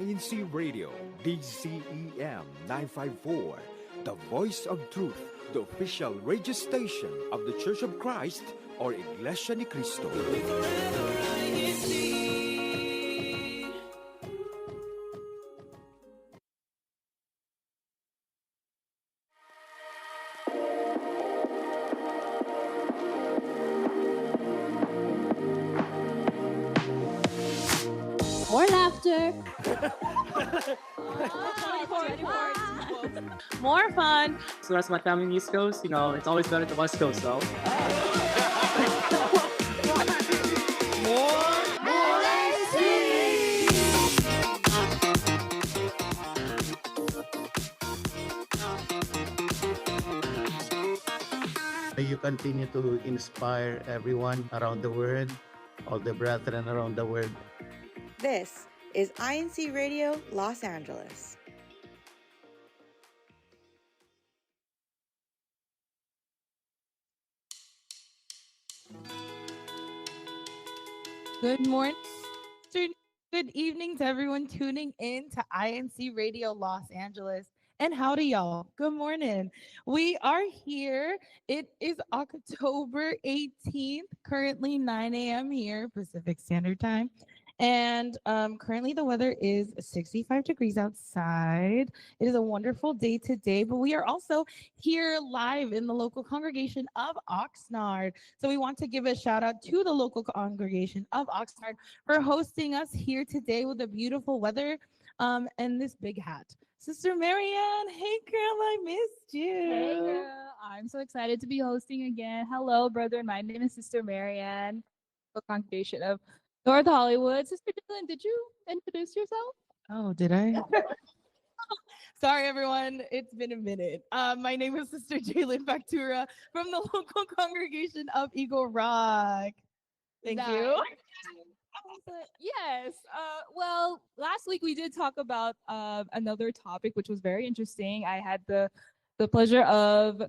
INCRadio, DCEM 954, the voice of truth, the official radio station of the Church of Christ or Iglesianicristo. More laughter. More fun. So that's my family in the East Coast. It's always better to West Coast, though. May you continue to inspire everyone around the world, all the brethren around the world. This is INCRadio Los Angeles. Good morning. Good evening to everyone tuning in to INCRadio Los Angeles. And howdy, y'all. Good morning. We are here. It is October 18th, currently 9 a.m. here, Pacific Standard Time. And currently the weather is 65 degrees outside. It is a wonderful day today, but we are also here live in the local congregation of Oxnard. So we want to give a shout out to the local congregation of Oxnard for hosting us here today with the beautiful weather and this big hat. Sister Marianne, hey girl, I missed you. Hey girl, I'm so excited to be hosting again. Hello, brother. My name is Sister Marianne, the congregation of North Hollywood. Sister Dylan, did you introduce yourself? Oh, did I? Sorry, everyone. It's been a minute. My name is Sister Jalen Factura from the local congregation of Eagle Rock. Thank you. Yes. Well, last week we did talk about another topic, which was very interesting. I had the pleasure of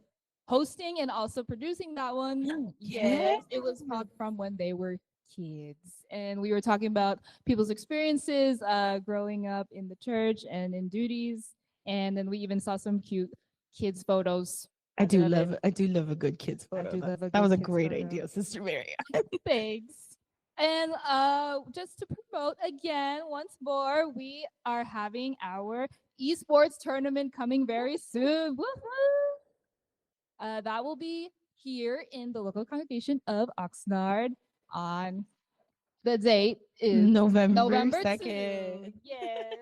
hosting and also producing that one. Yes, it was called From When They Were Kids, and we were talking about people's experiences growing up in the church and in duties, and then we even saw some cute kids photos. I do love a good kids I photo. do love a That was a good kids great photo. idea, Sister Mary. Thanks. And just to promote again, once more, we are having our esports tournament coming very soon. Woohoo! That will be here in the local congregation of Oxnard on the date is November 2nd. 2nd. Yes.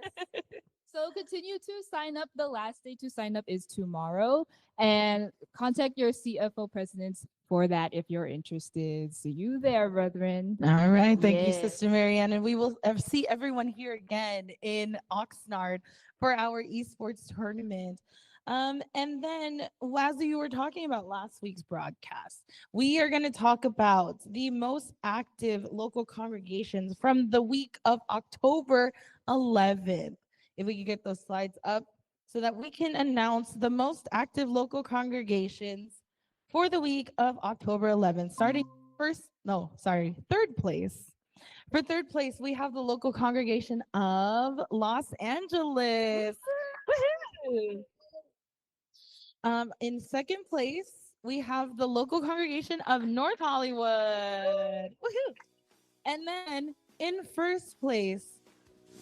So continue to sign up. The last day to sign up is tomorrow. And contact your CFO presidents for that if you're interested. See you there, brethren. All right. Thank you, Yes. Sister Marianne. And we will see everyone here again in Oxnard for our esports tournament. And then, as you were talking about last week's broadcast, we are going to talk about the most active local congregations from the week of October 11th. If we could get those slides up so that we can announce the most active local congregations for the week of October 11th, starting third place. For third place, we have the local congregation of Los Angeles. Woohoo! In second place, we have the local congregation of North Hollywood. Woohoo! And then in first place,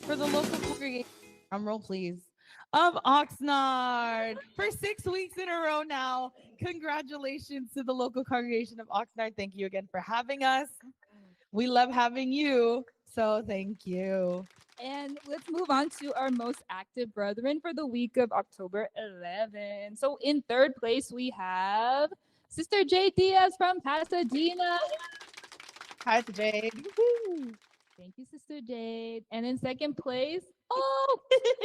for the local congregation, drum roll please, of Oxnard for 6 weeks in a row now. Congratulations to the local congregation of Oxnard. Thank you again for having us. We love having you, so thank you. And let's move on to our most active brethren for the week of October 11. So in third place, we have Sister Jade Diaz from Pasadena. Hi, Jade. Thank you, Sister Jade. And in second place,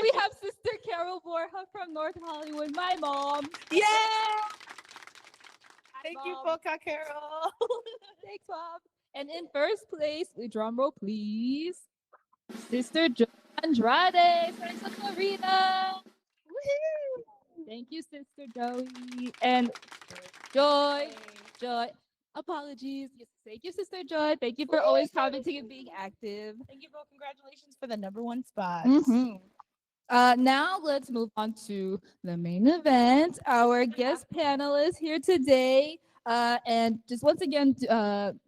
we have Sister Carol Borja from North Hollywood, my mom. Yeah! Hi, Thank you, Mom. Boca Carol. Thanks, Mom. And in first place, we drum roll, please. Sister Joy Andrade from Santa Marina. Woohoo! Thank you, Sister Joey. And Joy. Apologies. Yes, thank you, Sister Joy. Thank you for always commenting and being active. Thank you, bro. Congratulations for the #1 spot. Mhm. Now let's move on to the main event. Our guest panelist here today. And just once again,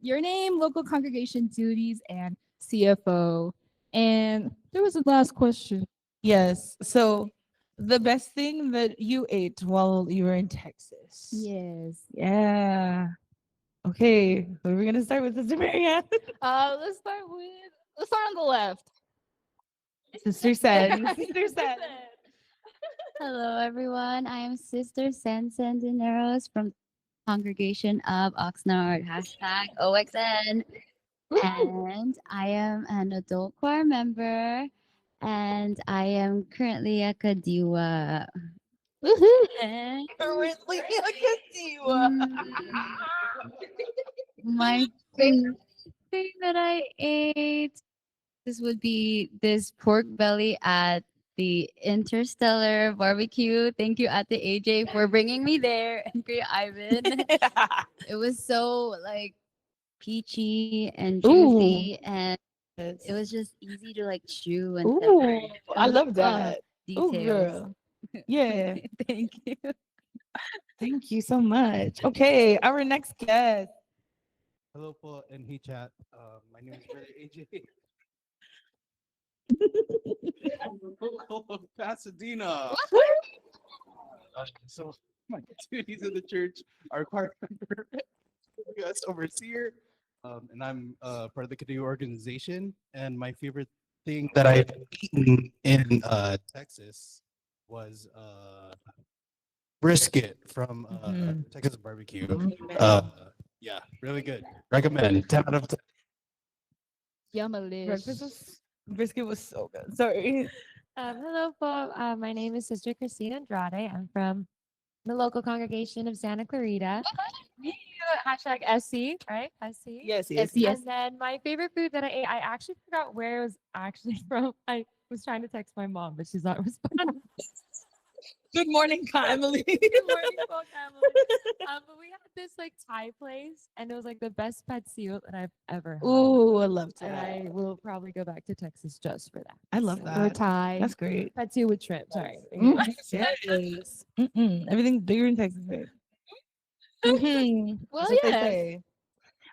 your name, local congregation duties, and CFO. And there was a last question. Yes. So, the best thing that you ate while you were in Texas. Yes. Yeah. Okay. So we're gonna start with Sister Marianne. Let's start on the left. Sister said. Sister said. Hello, everyone. I am Sister Sen Dineros from Congregation of Oxnard, hashtag OXN. And I am an adult choir member, and I am currently a Kadiwa. And, Currently, look at you. my favorite thing that I ate, this would be this pork belly at the Interstellar Barbecue. Thank you, Ate AJ, for bringing me there, and Kuya Ivan. It was so like peachy and juicy, and it was just easy to like chew and Ooh, I separate. love that. Ooh, Details. girl. Yeah. Thank you. Thank you so much. Okay, our next guest. Hello po and hey chat. My name is Brother AJ. I'm the local of Pasadena. So my duties in the church are choir member, U.S. overseer, and I'm part of the Canoe organization. And my favorite thing that I've eaten in Texas was brisket from Mhm. Texas Barbecue. Yeah, really good. Recommend. 10 out of 10. Breakfast brisket was so good. Sorry. Hello, po. My name is Sister Christine Andrade. I'm from the local congregation of Santa Clarita. Hashtag SC, right? SC. Yes, Yes, yes. yes. And then my favorite food that I ate, I actually forgot where it was actually from. I was trying to text my mom, but she's not responding. Good morning, Emily. Good morning, folk Emily. But we had this like Thai place, and it was like the best pet seal that I've ever had. Ooh, I love And that. I will probably go back to Texas just for that. I love So, that. Or Thai. That's great. Pet seal with shrimp. Sorry. Yes. Everything's bigger in Texas, babe. Mhm. Well, That's what they yes. say.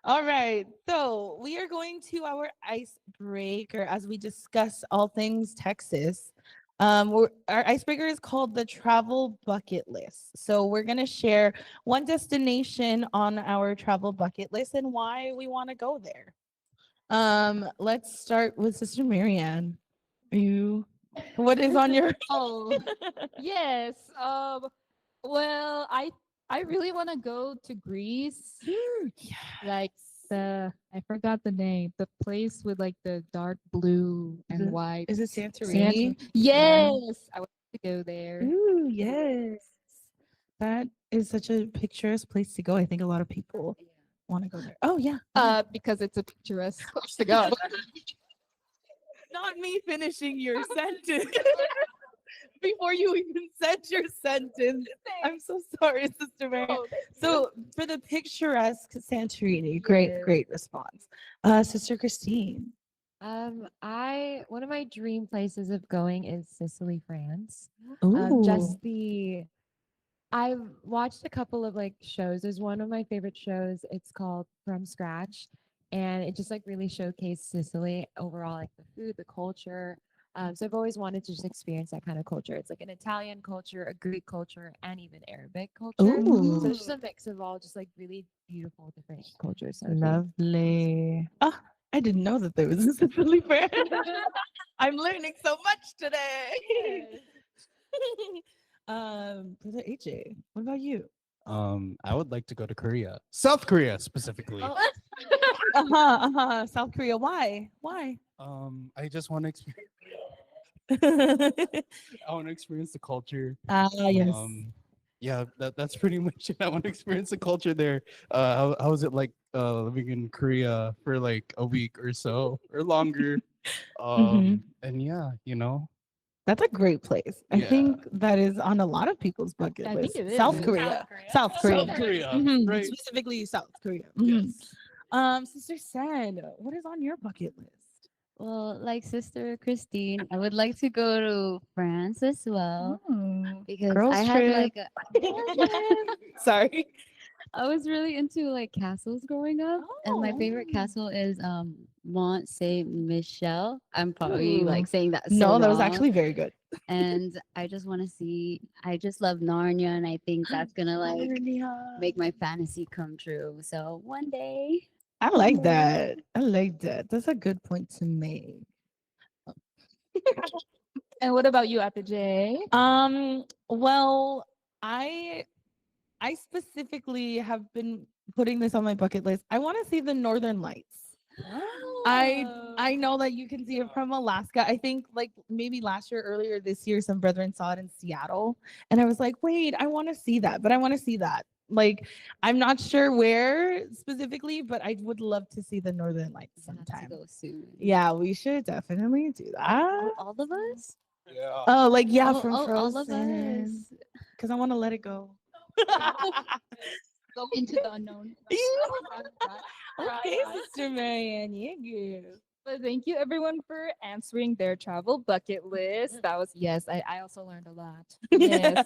All right. So we are going to our icebreaker as we discuss all things Texas. Our icebreaker is called the travel bucket list. So we're going to share one destination on our travel bucket list and why we want to go there. Let's start with Sister Marianne. What is on your Oh, yes. Well, I really want to go to Greece. Like I forgot the name. The place with like the dark blue and it- white. Is it Santorini? Yes, I want to go there. Ooh, yes. That is such a picturesque place to go. I think a lot of people want to go there. Oh yeah. Because it's a picturesque place to go. Not me finishing your sentence before you even said your sentence. I'm so sorry, Sister Mary. So for the picturesque Santorini, great response. Sister Christine. One of my dream places of going is Sicily, France. Ooh. I've watched a couple of like shows. There's one of my favorite shows. It's called From Scratch, and it just like really showcased Sicily overall, like the food, the culture. So I've always wanted to just experience that kind of culture. It's like an Italian culture, a Greek culture, and even Arabic culture. So it's just a mix of all just like really beautiful different cultures. So I think- Lovely. Oh, I didn't know that there was a Sicily France. I'm learning so much today. Brother AJ, what about you? I would like to go to Korea, South Korea specifically. South Korea. Why? I just want to experience. I want to experience the culture. Yes. Yeah, that's pretty much it. I want to experience the culture there. How is it like living in Korea for like a week or so or longer? And yeah, That's a great place. I Yeah. think that is on a lot of people's bucket I think list. it is. South South Korea. Korea. South Korea. South Korea, right? Specifically South Korea. Yes. Sister Sen, what is on your bucket list? Well, like Sister Christine, I would like to go to France as well Oh. because Girls I had trip. like a, Sorry. I was really into like castles growing up, and my favorite castle is Mont Saint Michel. I'm probably Ooh. like saying that so No, that was wrong. actually very good. And I just want to see. I just love Narnia, and I think that's gonna like make my fantasy come true. So one day, I like that. I like that. That's a good point to make. And what about you, Ate J? Well, I specifically have been putting this on my bucket list. I want to see the Northern Lights. I know that you can see it from Alaska. I think like maybe last year, earlier this year, some brethren saw it in Seattle, and I was like, wait, I want to see that, but I want to see that. Like, I'm not sure where specifically, but I would love to see the Northern Lights we have sometime. to go soon. Yeah, we should definitely do that. All of us. Yeah. Oh, like yeah, Oh, from oh, all of Frozen. us. Because I want to let it go. Go into the unknown. Okay, Sister Marianne, yeah, girl. But thank you everyone for answering their travel bucket list. That was yes, I also learned a lot. Yes.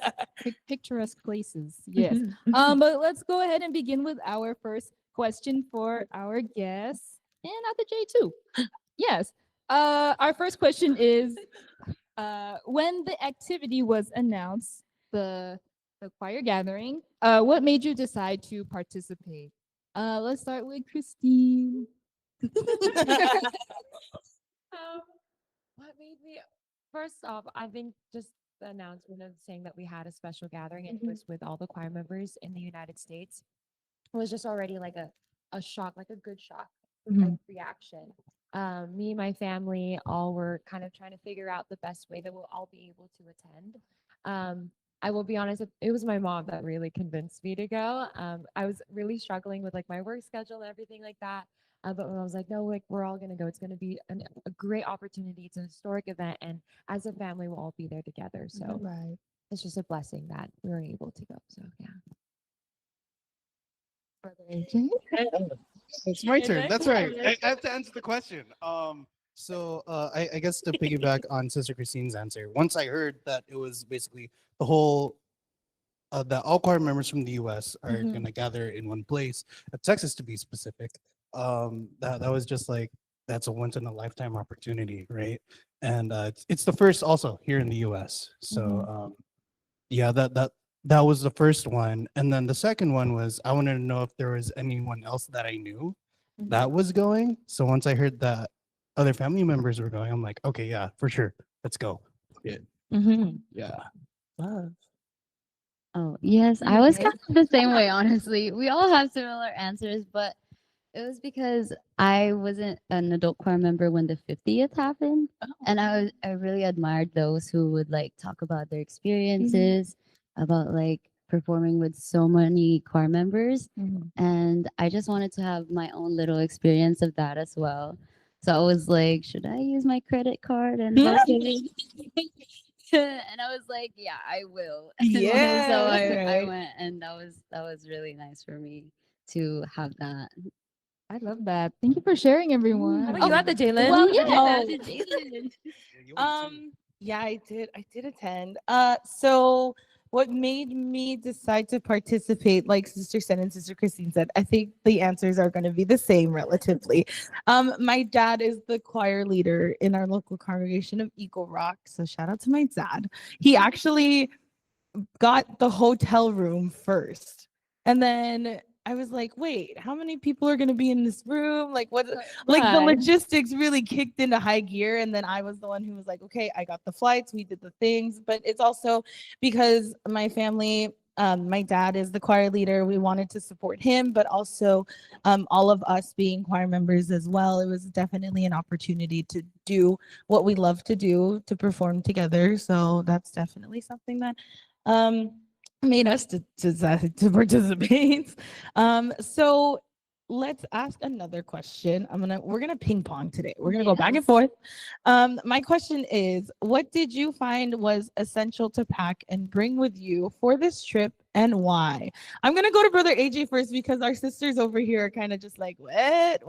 Picturesque places. Yes. But let's go ahead and begin with our first question for our guests and at the J too. Yes. Our first question is when the activity was announced, the choir gathering, what made you decide to participate? Let's start with Christine. What made me first off, I think just the announcement of saying that we had a special gathering and it was with all the choir members in the United States was just already like a shock, like a good shock like reaction. Me and my family all were kind of trying to figure out the best way that we'll all be able to attend. I will be honest, it was my mom that really convinced me to go. I was really struggling with like my work schedule and everything like that. But when I was like, no, like we're all gonna go. It's gonna be a great opportunity. It's a historic event, and as a family, we'll all be there together. So Right. it's just a blessing that we were able to go. So yeah. It's my turn. That's right. I have to answer the question. I guess to piggyback on Sister Christine's answer, once I heard that it was basically the whole that all choir members from the U.S. are gonna gather in one place, Texas to be specific, that was just like that's a once in a lifetime opportunity, right? And it's the first also here in the U.S. So yeah, that was the first one, and then the second one was I wanted to know if there was anyone else that I knew that was going. So once I heard that other family members were going, I'm like, okay, yeah, for sure, let's go. Yeah, yeah. Love. Oh, yes, I was kind of the same way, honestly. We all have similar answers, but it was because I wasn't an adult choir member when the 50th happened. And I really admired those who would like talk about their experiences, about like performing with so many choir members. And I just wanted to have my own little experience of that as well. So I was like, should I use my credit card and budget? And I was like, yeah, I will. Yeah. So I Right. went, and that was really nice for me to have that. I love that. Thank you for sharing, everyone. How about you at the Jalen? Well, Yeah, I did attend. So what made me decide to participate, like Sister Sen and Sister Christine said, I think the answers are going to be the same relatively. My dad is the choir leader in our local congregation of Eagle Rock. So shout out to my dad. He actually got the hotel room first. And then I was like, wait, how many people are going to be in this room? Like, what? Like, the logistics really kicked into high gear. And then I was the one who was like, okay, I got the flights, we did the things. But it's also because my family, my dad is the choir leader. We wanted to support him, but also all of us being choir members as well. It was definitely an opportunity to do what we love to do, to perform together. So that's definitely something that made us to participate. So let's ask another question. We're gonna ping pong today. We're gonna go back and forth. My question is, what did you find was essential to pack and bring with you for this trip, and why? I'm gonna go to Brother AJ first because our sisters over here are kind of just like, what?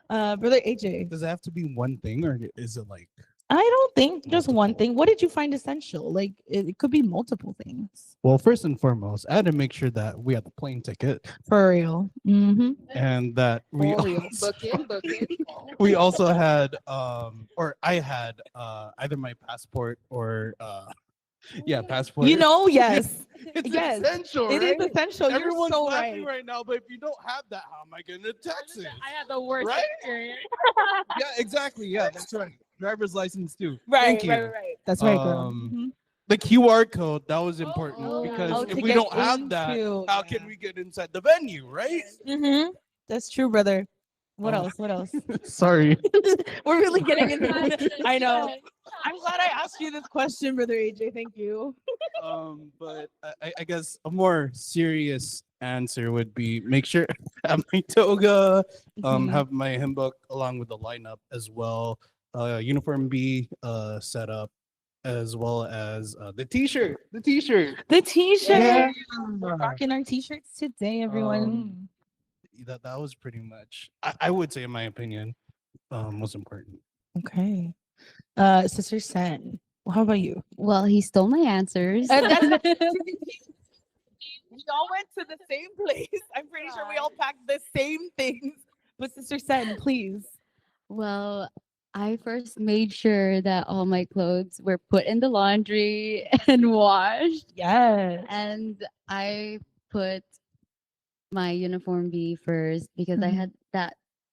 Brother AJ. Does it have to be one thing, or is it like I don't think just one multiple? thing. What did you find essential? Like it could be multiple things. Well, first and foremost, I had to make sure that we had the plane ticket For real. Mm-hmm. and that we For real. also, Book it. we also had or I had either my passport or passport. You know, yes. It's yes. essential, It right? is essential. Everyone's You're so laughing right. right now, but if you don't have that, how am I gonna Texas? I had the worst Right? experience. Yeah, exactly. Yeah, that's right. Driver's license too. Right, Thank you. right. That's right, girl. Um, The QR code, that was important because Oh, if to we get don't have that, into- how can we get inside the venue, right? Mm-hmm. That's true, brother. What Uh, else? What else? Sorry. We're really getting into this. I know. I'm glad I asked you this question, brother AJ. Thank you. But I guess a more serious answer would be make sure have my toga, Mhm. have my hymn book along with the lineup as well, uniform B set up, as well as the t-shirt. The t-shirt. Yeah. We're rocking our t-shirts today, everyone. That was pretty much I would say in my opinion was important. Okay. Sister Sen, how about you? Well, he stole my answers. We all went to the same place. I'm pretty sure we all packed the same things. But Sister Sen, please. Well, I first made sure that all my clothes were put in the laundry and washed. Yes. And I put my uniform B first because I Mhm. had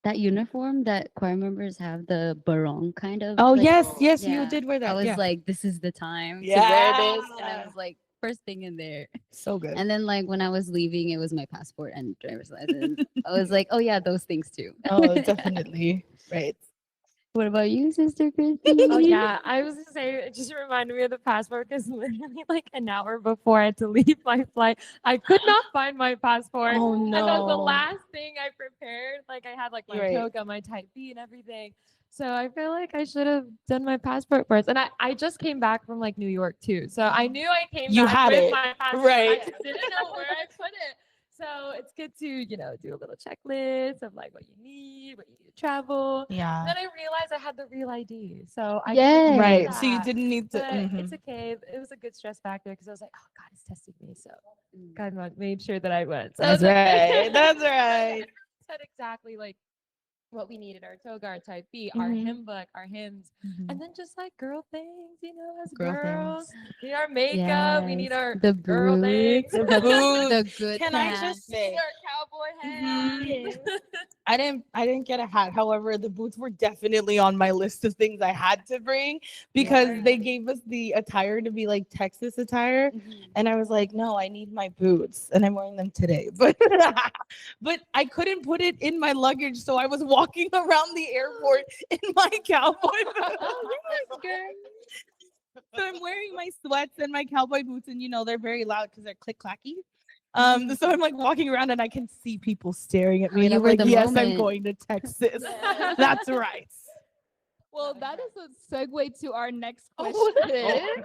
that uniform that choir members have, the barong kind of. Oh, like- yes, you yeah. did wear that. I was yeah. like, this is the time to wear this. And I Yeah. was like, first thing in there. So good. And then like when I was leaving, it was my passport and driver's license. I was like, oh yeah, those things too. Oh, definitely. Right. What about you, Sister Christy? Oh yeah, I was gonna say it just reminded me of the passport because literally like an hour before I had to leave my flight, I could not find my passport. Oh And that was the no. last thing I prepared. Like I had like my Right. toga, my type B and everything. So I feel like I should have done my passport first. And I just came back from like New York too. So I knew I came You back had with it, my passport. right. I just didn't know where I put it. So it's good to, do a little checklist of like what you need, what you need to travel. Yeah. Then I realized I had the real ID. So I Yes. couldn't do Right. So you that. didn't need to. But Mhm. it's okay. It was a good stress factor because I was like, oh God, it's testing me. So God made sure that I went. So That's the- right. That's right. said exactly like what we needed: our toga, our type B, our Mhm. hymn book, our hymns, and then just like girl things, as Girl girls. things. We need our makeup. We need Yes. our the girl things. boots, the good Can I pants. just We need say, our cowboy hats. I didn't get a hat. However, the boots were definitely on my list of things I had to bring because they gave us the attire to be like Texas attire. And I was like, no, I need my boots. And I'm wearing them today. But but I couldn't put it in my luggage. So I was walking around the airport in my cowboy boots. So I'm wearing my sweats and my cowboy boots, and they're very loud because they're click clacky. So I'm like walking around and I can see people staring at me, Oh, and you I'm were like, the yes, I'm moment. going to Texas. That's right. Well, that is a segue to our next Oh. question.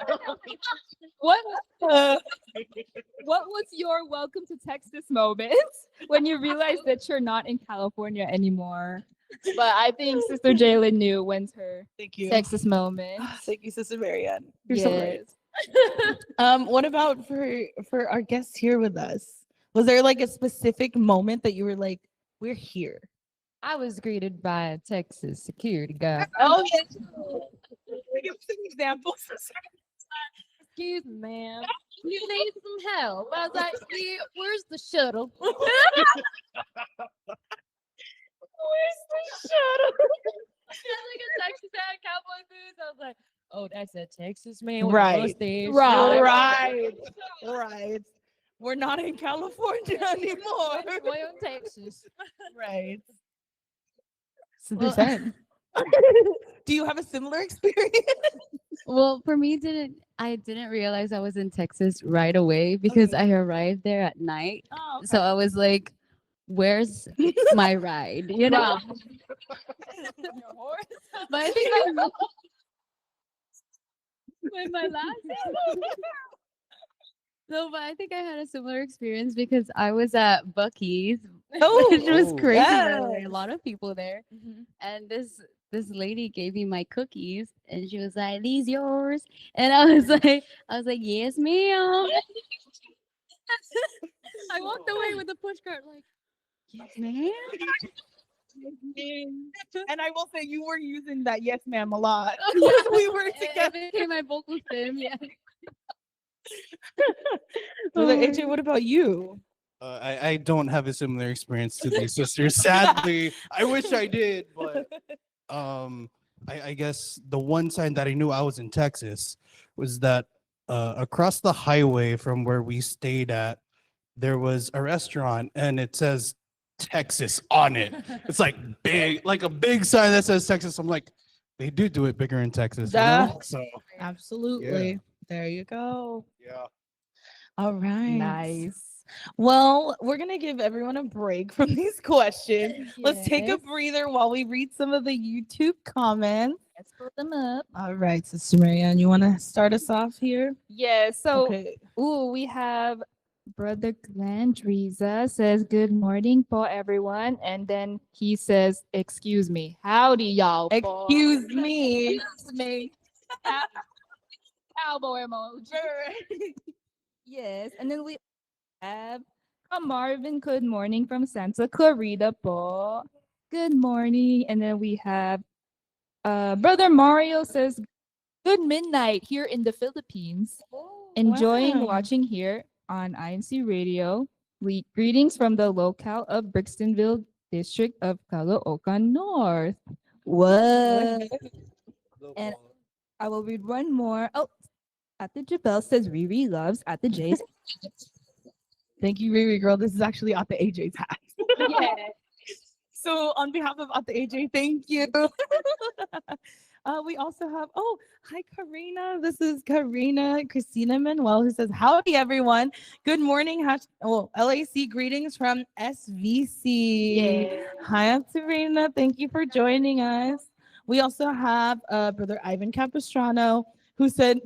What Uh, What was your welcome to Texas moment when you realized that you're not in California anymore? But I think Sister Jalen knew when's her Thank you. Texas moment. Thank you, Sister Marianne. You're so right. Yes. What about for our guests here with us? Was there like a specific moment that you were like, we're here? I was greeted by a Texas security guard. Oh yes. Give us an example. Excuse me, ma'am. You need some help. I was like, yeah, where's the shuttle? Where's the shuttle? Like a Texas hat, cowboy boots. I was like, oh, that's a Texas man with a Right. mustache. Right. We're not in California anymore. We're in Texas. Right. So Well- they said. Do you have a similar experience? Well, for me, I didn't realize I was in Texas right away because I arrived there at night. Oh, So I was like, where's my ride? You know? But I think with my last no, but I think I had a similar experience because I was at Bucky's, which was Oh. crazy. By the way. A Yes. lot of people there, and this lady gave me my cookies, and she was like, "These yours?" And I was like, "Yes, ma'am." I walked away with a push cart, like, "Yes, ma'am." And I will say you were using that yes ma'am a lot. Yes, we were It together. became my vocal stim. Yeah. Brother AJ, what about you? I don't have a similar experience to these sisters. Sadly, I wish I did, but I guess the one sign that I knew I was in Texas was that across the highway from where we stayed at, there was a restaurant and it says Texas on it. It's like big, like a big sign that says Texas. I'm like, they do it bigger in Texas, you know? So Absolutely. There you go. yeah. All right. Nice. Well, we're going to give everyone a break from these questions. Let's take a Yes. breather while we read some of the YouTube comments. Let's pull them up. All right, Sister Marianne, you want to start us off here? Yeah. So, Okay. we have Brother Glenn Driza says, "Good morning po everyone." And then he says, "Excuse me. Howdy, y'all." po." Excuse me. Cowboy emoji. Yes. And then we have from Marvin, "Good morning from Santa Clarita po." Good morning. And then we have Brother Mario says, "Good midnight here in the Philippines. Enjoying wow. watching here on INC Radio. Greetings from the locale of Brixtonville District of Caloocan North." What? And I will read one more. Oh, Ate Jabel says, "Riri loves Ate J's." Thank you, Riri girl. This is actually at the AJ's hat. Yeah. So on behalf of at the AJ, thank you. We also have, hi, Karina. This is Karina Christina Manuel who says, "Howdy, everyone. Good morning. LAC greetings from SVC. Yeah. Hi, Serena. Thank you for joining us." We also have Brother Ivan Capistrano who said,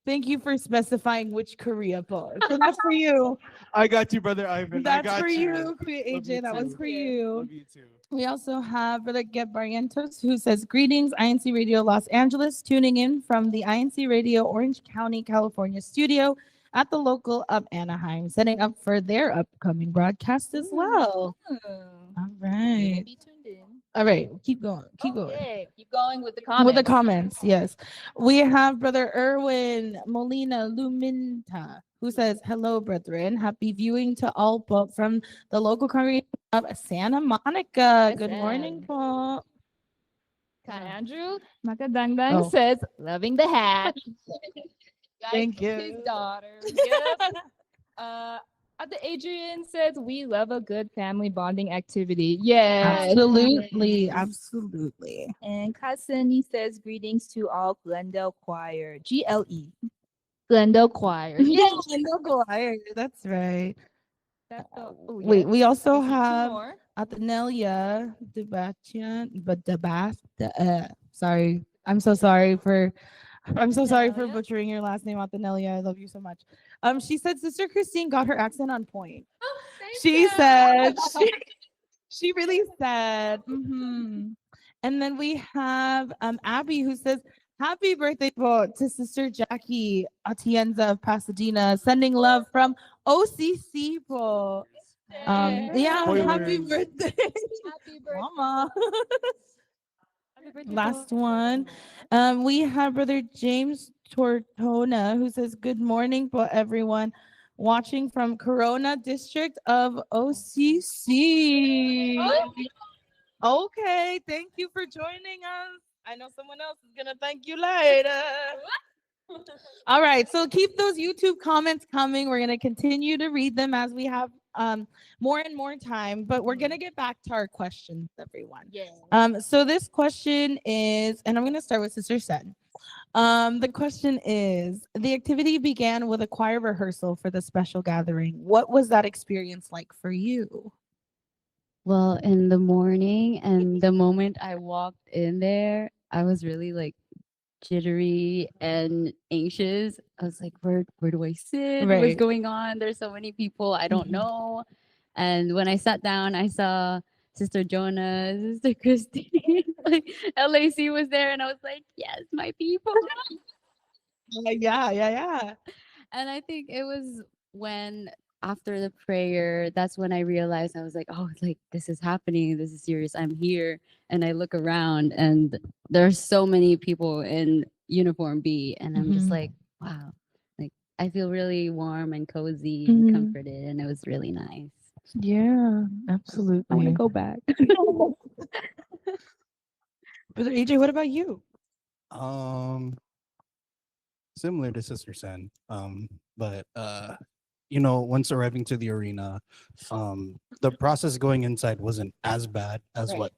"Thank you for specifying which Korea po." So that's for you. I got you, brother Ivan. I That's got for you. you, Korea Love you AJ. That was too. for you. Love you too. We also have Brother Get Barrientos who says, "Greetings, INC Radio Los Angeles, tuning in from the INC Radio Orange County, California studio at the local of Anaheim, setting up for their upcoming broadcast as well." All right. Be tuned in. All right. Keep going. Keep going. Okay, keep going with the comments. With the comments, yes. We have Brother Erwin Molina Luminta who says, "Hello, brethren. Happy viewing to all po from the local congregation of Santa Monica. Good morning, SM. po." Ka Andrew Makadangdang Oh. says, "Loving the hat." Guys, Thank his you. daughter. Yep. The Adrian says, "We love a good family bonding activity." Yes. Absolutely. Absolutely. And Kasani says, "Greetings to all Glendale Choir." GLE. Glendale Choir. Yeah, no choir. That's right. That's the, Wait, we also see two have more. Athenelia Debatian, but sorry. I'm so sorry for Athenelia? butchering your last name, Athenelia. I love you so much. She said Sister Christine got her accent on point. She said she really said. And then we have Abby who says, "Happy birthday po to Sister Jackie Atienza of Pasadena, sending love from OCC po." Yeah, happy Spoilers. birthday, Happy birthday. Mama. Happy birthday, Last po. one. We have Brother James Tortona who says, "Good morning po everyone. Watching from Corona District of OCC." Okay, thank you for joining us. I know someone else is gonna thank you later. All right, so keep those YouTube comments coming. We're gonna continue to read them as we have more and more time, but we're gonna get back to our questions, everyone. Yeah. So this question is, and I'm gonna start with Sister Sen. The question is, the activity began with a choir rehearsal for the special gathering. What was that experience like for you? Well, in the morning and the moment I walked in there, I was really like jittery and anxious. I was like, where do I sit? What's Right. going on? There's so many people I don't Mhm. know. And when I sat down, I saw Sister Jonah, Sister Christine, like LAC was there, and I was like, yes, my people. Yeah. And I think it was when after the prayer, that's when I realized I was like, oh, like this is happening. This is serious. I'm here. And I look around and there's so many people in uniform B. And I'm just Mhm. like, wow. Like I feel really warm and cozy and Mhm. comforted. And it was really nice. Yeah, I want absolutely. to go back. Brother AJ, what about you? Um, Similar to Sister Sen. But you know, once arriving to the arena, the process going inside wasn't as bad as Right. what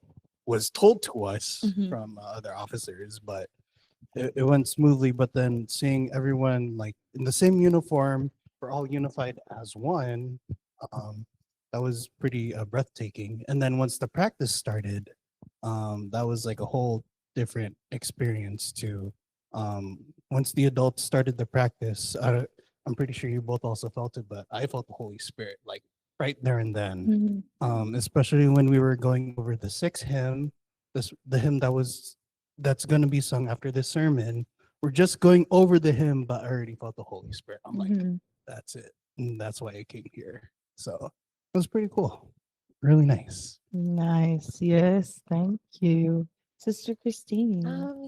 was told to us Mhm. from other officers, but it went smoothly. But then seeing everyone like in the same uniform, we're all unified as one. Um, that was pretty breathtaking. And then once the practice started, that was like a whole different experience too. Once the adults started the practice, I'm pretty sure you both also felt it, but I felt the Holy Spirit like right there and then. Mhm. Especially when we were going over the sixth hymn, the hymn that's going to be sung after this sermon. We're just going over the hymn, but I already felt the Holy Spirit. I'm like, Mhm. that's it. And that's why I came here. So it was pretty cool. Really nice. Nice. Yes, thank you. Sister Christine.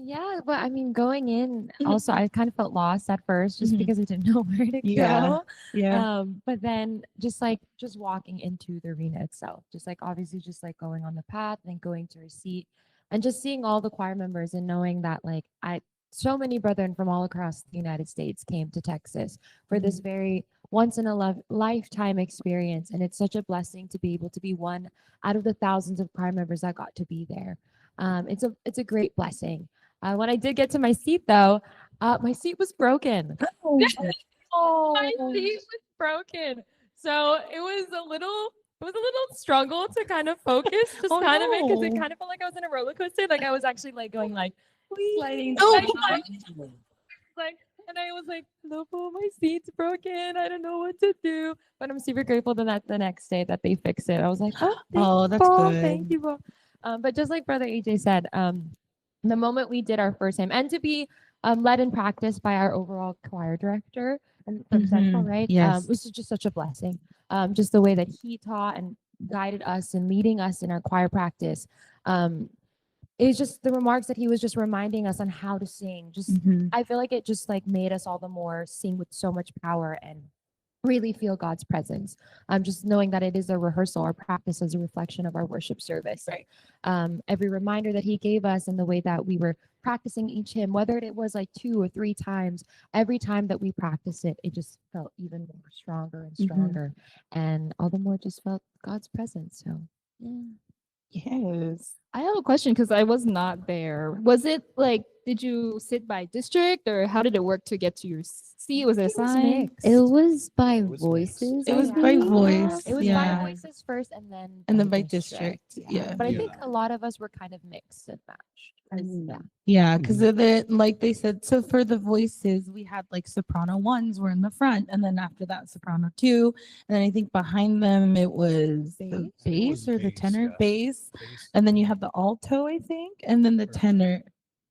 Yeah, but I mean, going in, Mhm. also, I kind of felt lost at first just Mhm. because I didn't know where to Yeah. go. Yeah. But then just walking into the arena itself, just like obviously just like going on the path and then going to our seat and just seeing all the choir members and knowing that like so many brethren from all across the United States came to Texas for this very once in a lifetime experience. And it's such a blessing to be able to be one out of the thousands of choir members that got to be there. It's a great blessing. When I did get to my seat, though, my seat was broken. My seat was broken, so it was a little struggle to kind of focus, just Oh, kind of it because it no. kind of felt like I was in a roller coaster. Like I was actually like going like sliding, Oh, like, and I was like, "No, my seat's broken. I don't know what to do." But I'm super grateful that the next day that they fixed it. I was like, "Oh, Oh, that's thank good. you, Bo." But just like Brother AJ said, the moment we did our first hymn, and to be led in practice by our overall choir director and from Central, Mhm. right? Yes. It was just such a blessing. Just the way that he taught and guided us and leading us in our choir practice. It's just the remarks that he was just reminding us on how to sing. Just Mhm. I feel like it just like made us all the more sing with so much power and really feel God's presence. Just knowing that it is a rehearsal, our practice is a reflection of our worship service. Right. Every reminder that He gave us and the way that we were practicing each hymn, whether it was like 2 or 3 times, every time that we practiced it, it just felt even more stronger and Mhm. stronger, and all the more just felt God's presence. So, yeah. Yes. I have a question because I was not there. Was it like, did you sit by district or how did it work to get to your seat? Was it It was assigned? mixed. It was by It was mixed. voices, It I was Yeah. by think. voice. It was by Yeah. voices first and then And then by district. Yeah. Yeah. But I think Yeah. a lot of us were kind of mixed and matched. Yeah. Yeah, because like they said, so for the voices, we had like soprano ones were in the front, and then after that, soprano two, and then I think behind them it was the Bass? bass or the bass, tenor yeah. bass, Bass. and then you have the alto, I think, and then the tenor,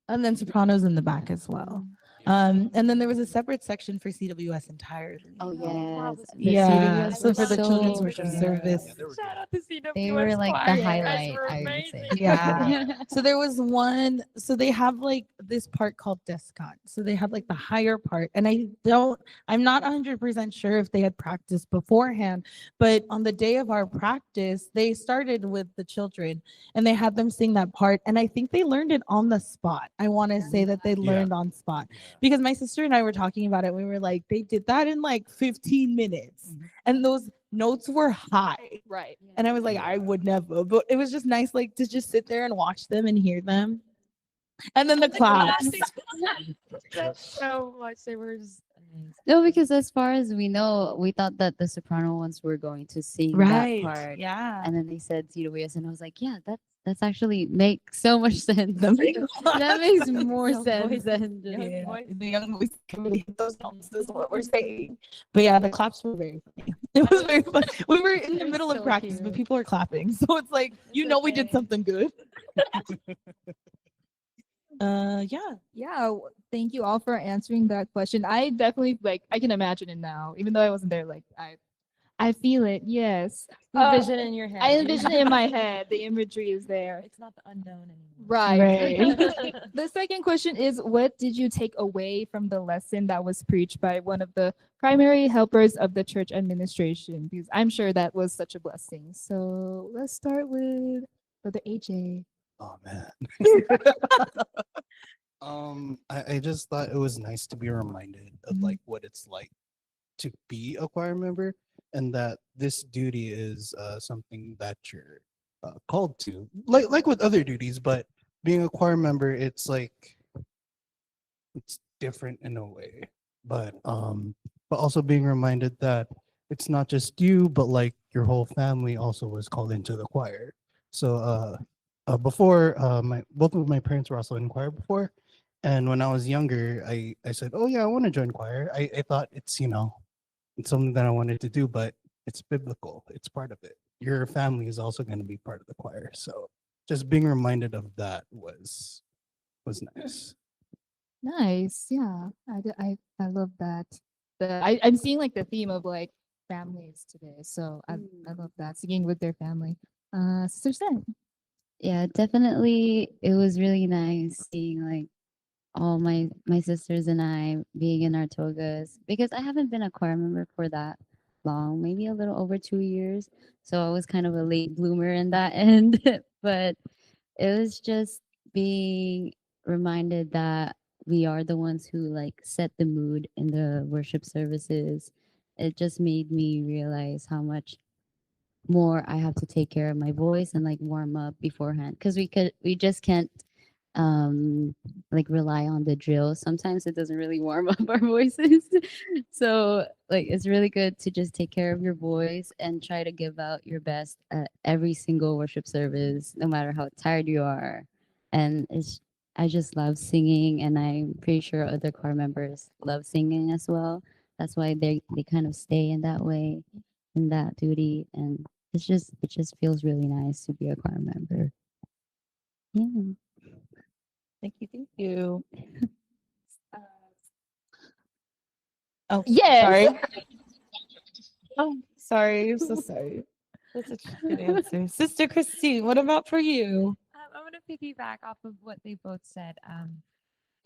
and then sopranos in the back as well. And then there was a separate section for CWS entirely. Oh, that yes. was The Yeah, CWS so for was the children's so worship good. service. Yeah, they were Shout good. out to CWS They were like the choir. You guys highlight, were I would amazing. say. Yeah. So there was one, so they have like this part called descant. So they have like the higher part. And I'm not 100% sure if they had practiced beforehand, but on the day of our practice, they started with the children and they had them sing that part. And I think they learned it on the spot. I want to say that they learned on spot because my sister and I were talking about it. We were like, they did that in like 15 minutes. And those notes were high. Right. And I was like, I would never. But it was just nice, like to just sit there and watch them and hear them. And then the claps. So much. They were just No, because as far as we know, we thought that the soprano ones were going to sing Right. that part. Yeah. And then they said Tito Villas, and I was like, yeah, that's actually makes so much sense. That makes That makes more Young sense voices, than just young Yeah, voice. the young voice can really hit those notes. Is what we're saying. But yeah, the claps were very funny. It was very fun. We were in the It was middle of so practice, but cute. people are clapping, so it's like It's we did okay. something good. Yeah. Yeah, thank you all for answering that question. I definitely I can imagine it now, even though I wasn't there. I feel it. Yes, You envision it in your head. I envision it in my head. The imagery is there. It's not the unknown anymore. Right. Right. The second question is, what did you take away from the lesson that was preached by one of the primary helpers of the church administration? Because I'm sure that was such a blessing. So let's start with Brother AJ. Oh man. I just thought it was nice to be reminded of Mhm. like what it's like to be a choir member, and that this duty is something that you're called to, like with other duties. But being a choir member, it's like it's different in a way. But also being reminded that it's not just you, but like your whole family also was called into the choir. So before my both of my parents were also in choir before, and when I was younger, I said, oh yeah, I want to join choir. I thought it's it's something that I wanted to do, but it's biblical. It's part of it. Your family is also going to be part of the choir. So just being reminded of that was nice. Nice. Yeah. I love that. I'm seeing like the theme of like families today. So I love that. Singing with their family. Sister Sen. Yeah, definitely. It was really nice seeing like all my sisters and I being in our togas because I haven't been a choir member for that long, maybe a little over 2 years. So I was kind of a late bloomer in that end, but it was just being reminded that we are the ones who like set the mood in the worship services. It just made me realize how much more I have to take care of my voice and like warm up beforehand because we just can't like rely on the drill. Sometimes it doesn't really warm up our voices. So like it's really good to just take care of your voice and try to give out your best at every single worship service, no matter how tired you are. And it's I just love singing and I'm pretty sure other choir members love singing as well. That's why they kind of stay in that way, in that duty. And it just feels really nice to be a choir member. Yeah. Thank you. Thank you. Oh, Yes. sorry. Oh, sorry. I'm so sorry. That's such a good answer. Sister Christine, what about for you? I want to piggyback off of what they both said.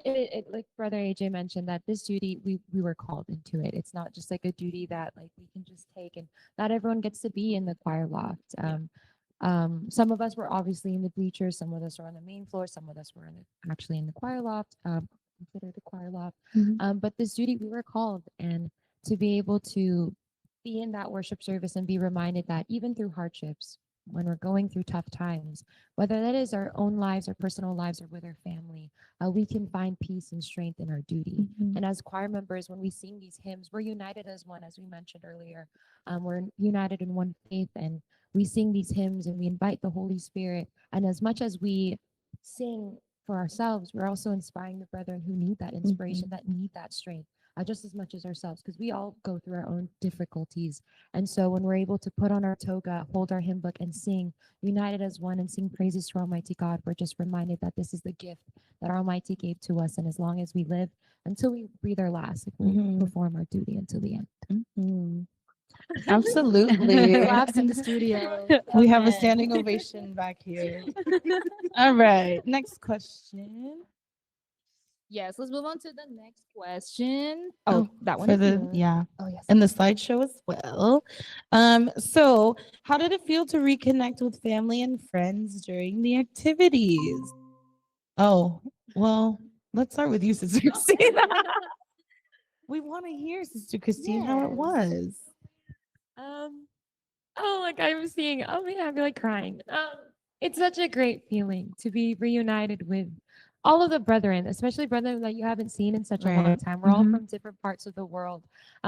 Like Brother AJ mentioned that this duty we were called into it. It's not just like a duty that like we can just take, and not everyone gets to be in the choir loft. Some of us were obviously in the bleachers, some of us were on the main floor, some of us were actually in the choir loft, considered the choir loft. But this duty we were called, and to be able to be in that worship service and be reminded that even through hardships, when we're going through tough times, whether that is our own lives, our personal lives, or with our family, we can find peace and strength in our duty. And as choir members, when we sing these hymns, we're united as one, as we mentioned earlier. We're united in one faith, and we sing these hymns and we invite the Holy Spirit. And as much as we sing for ourselves, we're also inspiring the brethren who need that inspiration, that need that strength, just as much as ourselves, because we all go through our own difficulties. And so when we're able to put on our toga, hold our hymn book, and sing united as one and sing praises to Almighty God, we're just reminded that this is the gift that Almighty gave to us. And as long as we live, until we breathe our last, like, we'll perform our duty until the end. Absolutely. Claps in the studio. We have a standing ovation back here. All right. Next question. Yes, let's move on to the next question. Oh, that one. For is the here. yeah. Oh yes. And the slideshow as well. So how did it feel to reconnect with family and friends during the activities? Oh, well, let's start with you, Sister Christine. We want to hear, Sister Christine, how it Yes. was. Oh, like I'm seeing, oh man, I'd be like crying. It's such a great feeling to be reunited with all of the brethren, especially brethren that you haven't seen in such a long Right. time. We're all Mhm. from different parts of the world.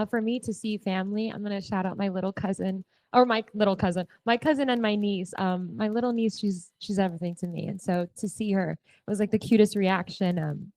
For me to see family, I'm gonna shout out my little cousin, or my little cousin, my cousin and my niece. My little niece, she's everything to me, and so to see her was like the cutest reaction.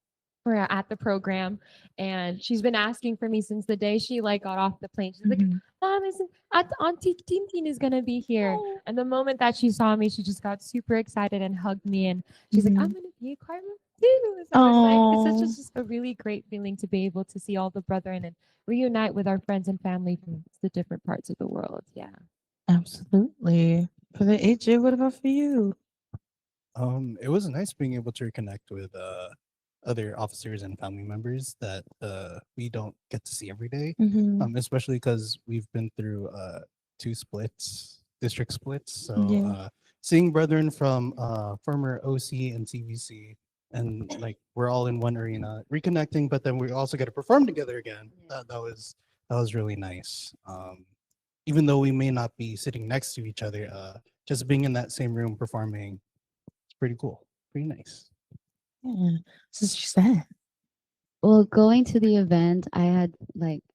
We're at the program, and she's been asking for me since the day she like got off the plane. She's like, Mhm. "Mom, isn't Auntie Tintin is gonna be here?" And the moment that she saw me, she just got super excited and hugged me, and she's like, "I'm Mhm. gonna be a choir member too." So it's like it's such Oh. just a really great feeling to be able to see all the brethren and reunite with our friends and family from the different parts of the world. Yeah. Absolutely. For the AJ, what about for you? It was nice being able to reconnect with other officers and family members that we don't get to see every day. Mhm. Especially because we've been through two splits, district splits. So Yeah. seeing brethren from former OC and CVC, and like we're all in one arena, reconnecting, but then we also get to perform together again. That was really nice. Even though we may not be sitting next to each other, just being in that same room performing, it's pretty cool, pretty nice. Yeah. So she said. Well, going to the event, I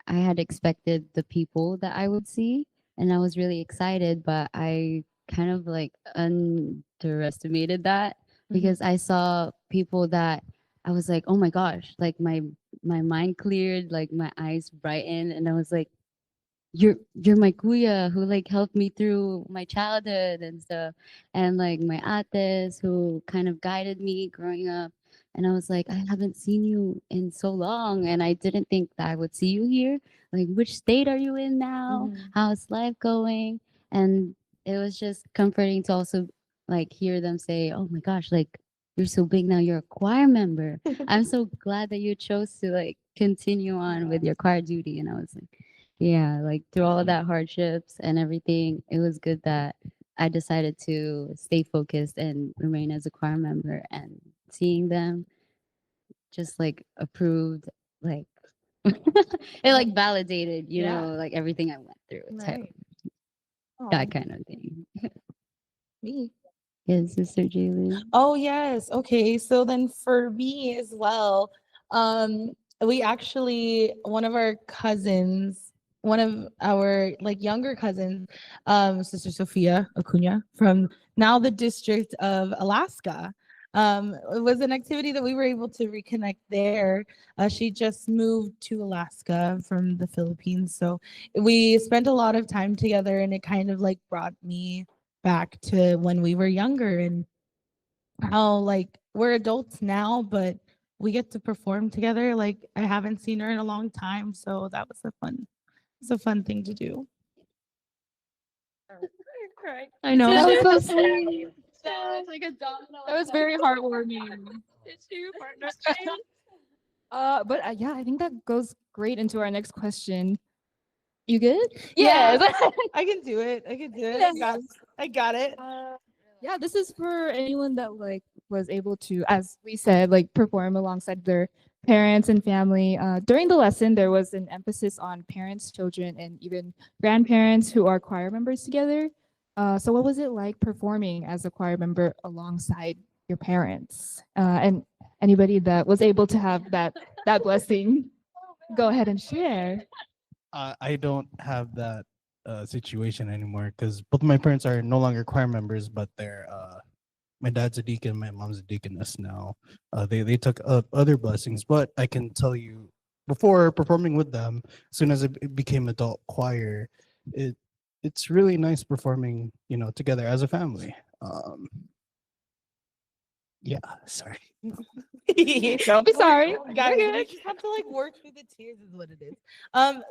had expected the people that I would see, and I was really excited, but I kind of like underestimated that because I saw people that I was like, "Oh my gosh," like my mind cleared, like my eyes brightened, and I was like, you're my kuya who like helped me through my childhood and stuff, and like my ates who kind of guided me growing up. And I was like, I haven't seen you in so long, and I didn't think that I would see you here. Like, which state are you in now? How's life going? And it was just comforting to also like hear them say, "Oh my gosh, like you're so big now. You're a choir member. I'm so glad that you chose to like continue on with your choir duty." And I was like, yeah, like through all of that hardships and everything, it was good that I decided to stay focused and remain as a choir member, and seeing them just like approved, like it like validated, you Yeah. know, like everything I went through. So Right. that kind of thing. Me. Yes, Sister Julie. Oh yes. Okay. So then for me as well, we actually one of our cousins, one of our like younger cousins, Sister Sophia Acuna from now the District of Alaska. It was an activity that we were able to reconnect there. She just moved to Alaska from the Philippines. So we spent a lot of time together, and it kind of like brought me back to when we were younger, and how like we're adults now, but we get to perform together. Like I haven't seen her in a long time, so that was a fun thing to do. I know. That was so sweet. That was like a domino. That was very heartwarming. Tissue partner. But yeah, I think that goes great into our next question. You good? Yeah. Yes. I can do it. I can do it. Yes. I got it. Yeah, this is for anyone that like was able to, as we said, like perform alongside their parents and family. During the lesson, there was an emphasis on parents, children, and even grandparents who are choir members together. So what was it like performing as a choir member alongside your parents? And anybody that was able to have that blessing, go ahead and share. I don't have that situation anymore because both my parents are no longer choir members, but they're my dad's a deacon, my mom's a deaconess now. They took up other blessings, but I can tell you, before performing with them, as soon as it became adult choir, it's really nice performing, together as a family. Yeah, sorry. Don't be sorry. guys. You're We good. just have to like work through the tears, is what it is.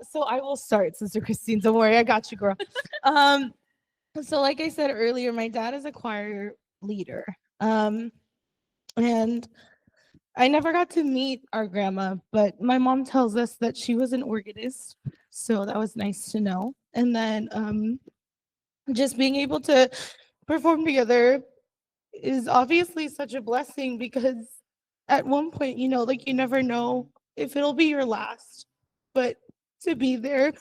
So I will start, Sister Christine. Don't worry, I got you, girl. So like I said earlier, my dad is a choir leader. And I never got to meet our grandma, but my mom tells us that she was an organist. So that was nice to know. And then just being able to perform together is obviously such a blessing, because at one point, like you never know if it'll be your last, but to be there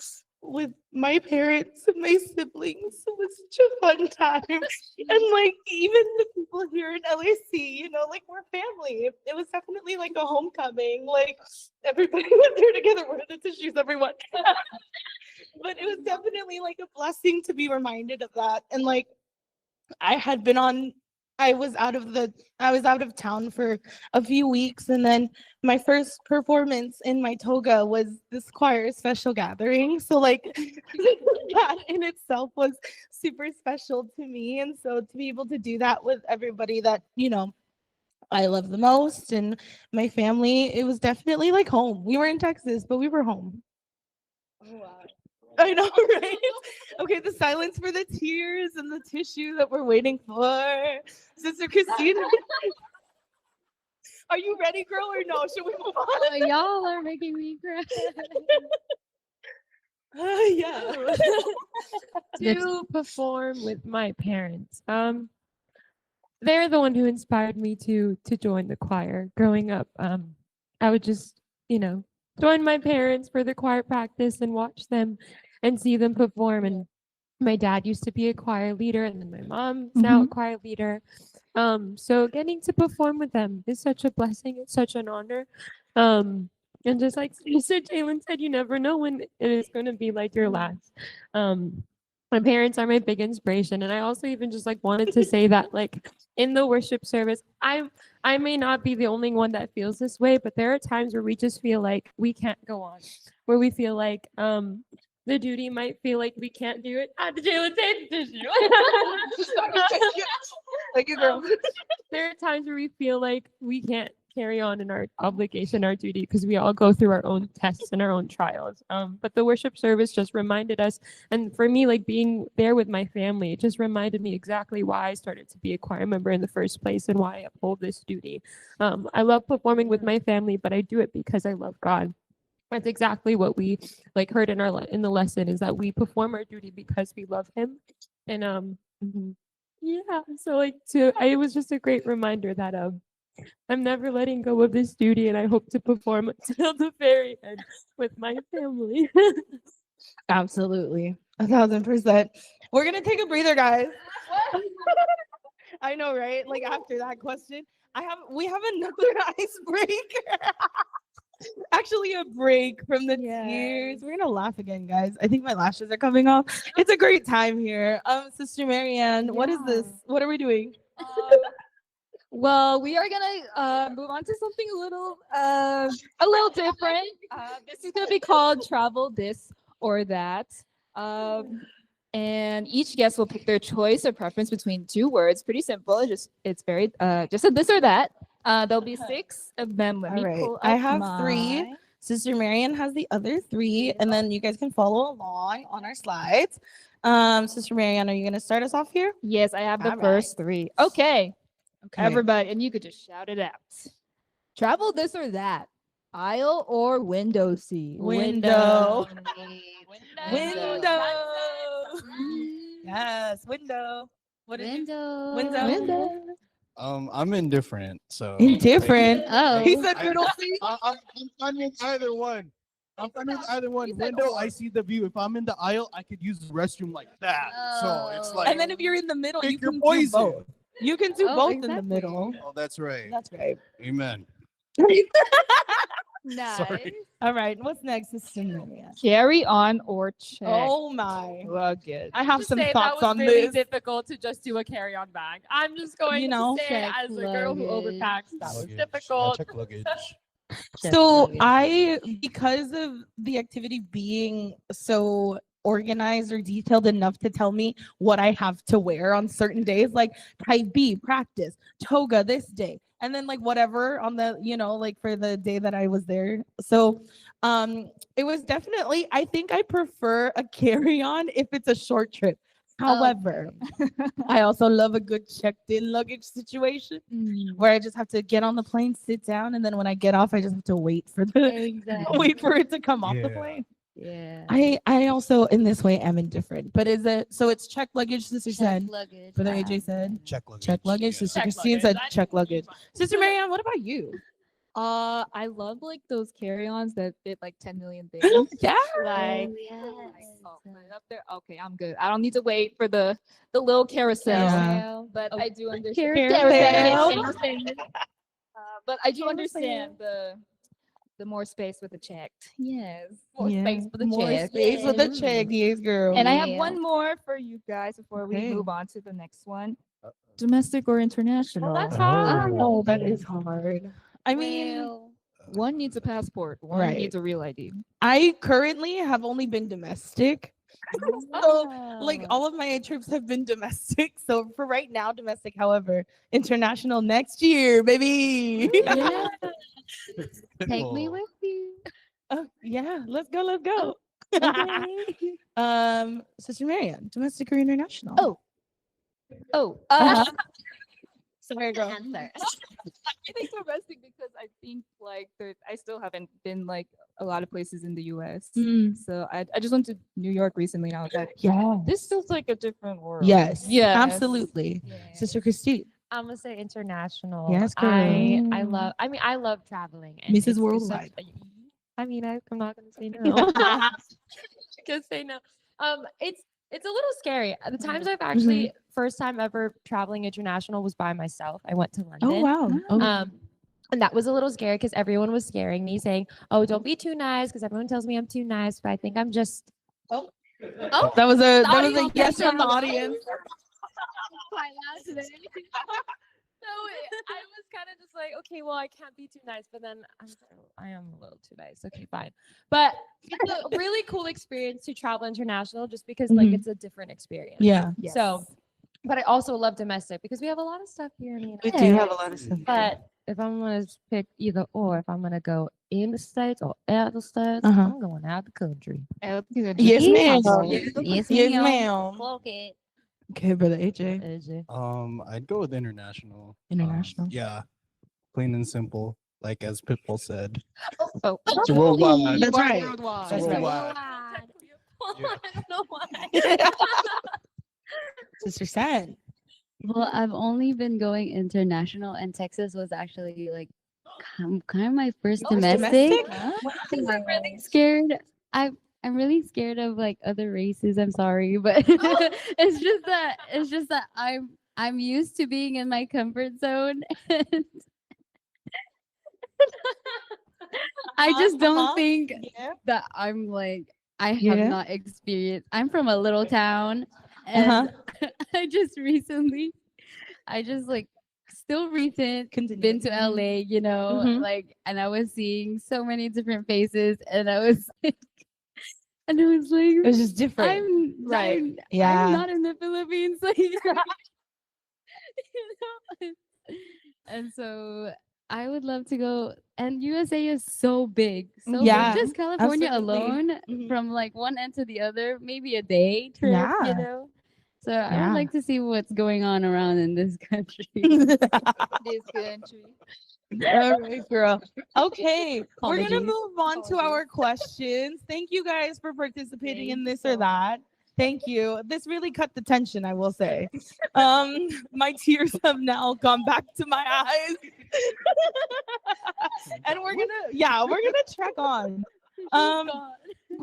with my parents and my siblings was such a fun time. And like even the people here in LAC, like we're family. It was definitely like a homecoming. Like everybody was there together. Where are the tissues, everyone? But it was definitely like a blessing to be reminded of that. And like I had been on I was out of town for a few weeks, and then my first performance in my toga was this choir special gathering. So like that in itself was super special to me. And so to be able to do that with everybody that, I love the most and my family, it was definitely like home. We were in Texas, but we were home. Oh, wow. I know, right? Okay, the silence for the tears and the tissue that we're waiting for. Sister Christina, are you ready, girl, or no? Should we move Oh, on? y'all are making me cry. Yeah. To perform with my parents. They're the one who inspired me to join the choir. Growing up, I would just, join my parents for the choir practice and watch them and see them perform. And my dad used to be a choir leader, and then my mom's now a choir leader. So getting to perform with them is such a blessing. It's such an honor. And just like Sister Jalen said, you never know when it is going to be like your last. My parents are my big inspiration, and I also even just like wanted to say that like in the worship service, I may not be the only one that feels this way, but there are times where we just feel like we can't go on, where we feel like the duty might feel like we can't do it. The Jalen take the tissue. Thank you, girl. There are times where we feel like we can't carry on in our obligation, our duty, because we all go through our own tests and our own trials. But the worship service just reminded us, and for me, like being there with my family, it just reminded me exactly why I started to be a choir member in the first place and why I uphold this duty. I love performing with my family, but I do it because I love God. That's exactly what we like heard in the lesson, is that we perform our duty because we love Him. And yeah, so like it was just a great reminder that I'm never letting go of this duty, and I hope to perform until the very end with my family. Absolutely. 1,000%. We're gonna take a breather, guys. I know, right? Like after that question, we have another icebreaker. Actually, a break from the tears. We're gonna laugh again, guys. I think my lashes are coming off. It's a great time here. Sister Marianne, what is this? What are we doing? Well, we are gonna move on to something a little different. This is gonna be called Travel This or That. And each guest will pick their choice or preference between two words. Pretty simple. It's very just a this or that. There'll be 6 of them. Let me pull up I have 3. mine. Sister Marianne has the other 3, and then you guys can follow along on our slides. Sister Marianne, are you gonna start us off here? Yes, I have the All right. first 3. Okay. Okay. Everybody, and you could just shout it out. Travel this or that. Aisle or window seat? Window. Window. Yes, window. What is it? Window. Window. I'm indifferent, so Indifferent. Oh. He said middle seat. I'm fine with either one. I'm fine with either one. Window, I see the view. If I'm in the aisle, I could use the restroom like that. So it's like, And then if you're in the middle, you pick your can do poison. both. You can do Oh, both in the exactly. middle. Oh, that's right. That's right. Amen. Nice. Sorry. All right. What's next, Sister Marianne? Carry on or check? Oh my. Luggage. I have To some say thoughts that was on really this. difficult to just do a carry-on bag. I'm just going to say check as a girl who luggage. overpacks, that was Luggage. difficult. Check luggage. So because of the activity being so organized or detailed enough to tell me what I have to wear on certain days, like type B, practice, toga this day, and then like whatever on the, like for the day that I was there. So it was definitely, I think I prefer a carry-on if it's a short trip. However, I also love a good checked-in luggage situation where I just have to get on the plane, sit down, and then when I get off, I just have to wait for Exactly. wait for it to come off the Yeah. plane. Yeah. I also in this way am indifferent. But is it so? It's check luggage, Sister said. luggage. Brother AJ said Check luggage. check luggage. Yeah. Sister Check Christine luggage. said I check think luggage. fine. Sister Marianne, what about you? I love like those carry-ons that fit like 10 million things. Yeah. Like, Oh, yes. put it up there. Okay, I'm good. I don't need to wait for the little carousel. Yeah. But I do understand. Carousel. But I do understand the more space with the checked. Yes. More space for the More check. Space for the space. check, yes, girl. And I have Yeah. one more for you guys before we Okay. move on to the next one. Domestic or international? That's hard. Oh, that is hard. I mean, Well, One needs a passport. One Right. needs a real ID. I currently have only been domestic. So, like, oh. all of my trips have been domestic. So, for right now, domestic. However, international next year, baby. Yeah. Take me Cool. with you. Yeah, let's go. Let's go. Okay. Sister Marianne, domestic or international? Oh, Sorry, girl. Answer. I think domestic because I think like I still haven't been like a lot of places in the U.S. Mm. So I just went to New York recently, and I was like, Yeah. this feels like a different world. Yes. Yes. Absolutely. Sister Christine. I'm gonna say international. Yes, girl. I love. I mean, I love traveling. and Mrs. it's such Worldwide. I mean, I'm not gonna say no. Gonna say no. It's a little scary. The times I've actually first time ever traveling international was by myself. I went to London. Oh, wow. Oh. And that was a little scary because everyone was scaring me, saying, "Oh, don't be too nice," because everyone tells me I'm too nice, but I think I'm just. Oh, That was a audience yes came from the out. audience. Quite loud today. So I was kind of just like, okay, well, I can't be too nice, but then I am a little too nice. Okay, fine. But it's a really cool experience to travel international, just because like Mhm. it's a different experience. Yeah. So, but I also love domestic because we have a lot of stuff here in the We United do have a States. lot of stuff. But if I'm gonna pick either or, if I'm gonna go in the states or out the states, Uh-huh. I'm going out the country. Yes, Yes, ma'am. Yes, Yes, ma'am. ma'am. Cloak it. Okay, brother AJ. AJ. I'd go with international. International. Yeah, plain and simple. Like as Pitbull said, Oh, it's worldwide. That's right. Worldwide. That's right. Worldwide. Yeah. I don't know why. Sister San. Well, I've only been going international, and Texas was actually like kind of my first domestic. I'm really scared. I'm really scared of like other races. I'm sorry, but it's just that I'm used to being in my comfort zone. And I just don't think Yeah. that I'm like I have Yeah. not experienced. I'm from a little town, and I just like still recent Continue. been to LA, you know, Mhm. like, and I was seeing so many different faces, and I was like, and I was like, It was just different. Right. Yeah. I'm not in the Philippines, like, you know? And so I would love to go. And USA is so big, so Yeah, big. Just California absolutely. alone, Mhm. from like one end to the other, maybe a day trip, Yeah. you know. So I Yeah. would like to see what's going on around in this country. This country. All right, girl. Okay, we're gonna Apologies. move on to our questions. Thank you guys for participating in this or that. Thank you. This really cut the tension, I will say. My tears have now gone back to my eyes. And we're gonna trek on.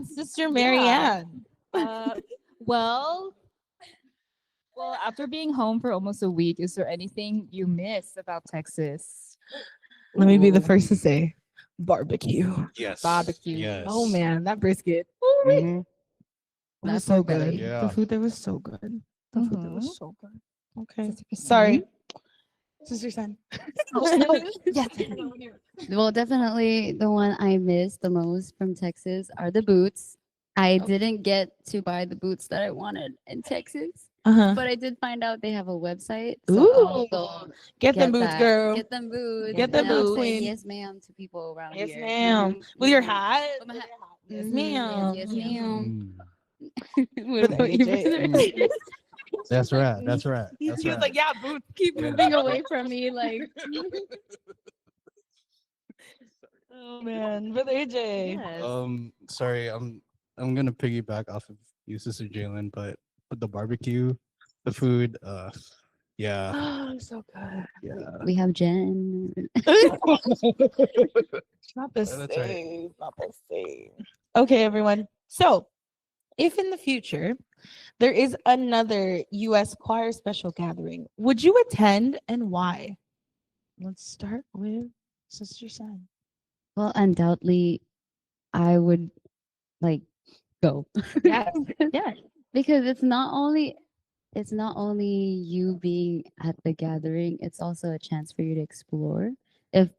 Sister Marianne. Well, after being home for almost a week, is there anything you miss about Texas? Let me be the first to say barbecue. Yes. Barbecue. Yes. Oh man, that brisket. Mhm. That was That's so pork belly. good. Yeah. The food there was so good. The food there Mhm. was so good. Okay. Sister Christine? Sorry. Sister San. Yes. Well, definitely the one I miss the most from Texas are the boots. I didn't get to buy the boots that I wanted in Texas, Uh-huh. but I did find out they have a website. So I'll Ooh. go Get them boots, that. girl. Get them boots. Get them and I'll boots, say queen. yes, ma'am, to people around Yes, here. ma'am. With your hat? With my hat. Yes, Mhm, ma'am. Yes, ma'am. Mm. What about you, AJ. brother? That's right. That's right. He That's was right. like, yeah, boots. Keep moving away from me, like. Oh man, with AJ. Sorry, I'm gonna piggyback off of you, Sister Jalen, but the barbecue, the food, Yeah. Oh, so good. Yeah. We have Jen. It's not the That's right. same. Not the same. Okay, everyone. So, if in the future there is another U.S. choir special gathering, would you attend and why? Let's start with Sister San. Well, undoubtedly, I would like go. Yes. Yeah. Because it's not only you being at the gathering, it's also a chance for you to explore. If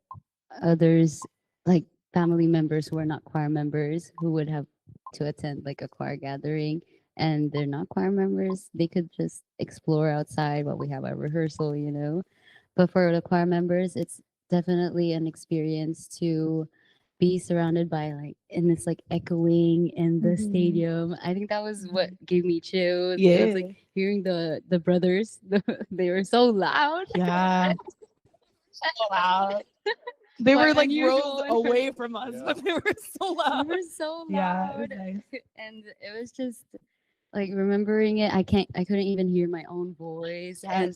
others, like family members who are not choir members, who would have to attend like a choir gathering and they're not choir members, they could just explore outside while we have our rehearsal. But for the choir members, it's definitely an experience to be surrounded by like in this like echoing in the stadium. I think that was what gave me chills. It was like hearing the brothers. They were so loud. Yeah. Loud. They But were like unusual rows and away from us, but they were so They loud. were so Yeah, it was loud. nice. And it was just like remembering it. I couldn't even hear my own voice. And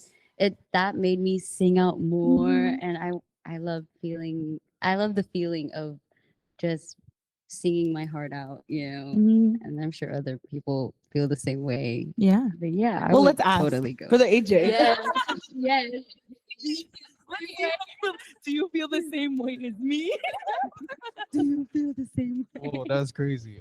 that made me sing out more. And I love the feeling of just singing my heart out. And I'm sure other people feel the same way. Yeah. But yeah, I Well, would let's ask totally go. for the AJ. Yes. Yes. Do you feel the same way as me? Do you feel the same way? Oh, that's crazy.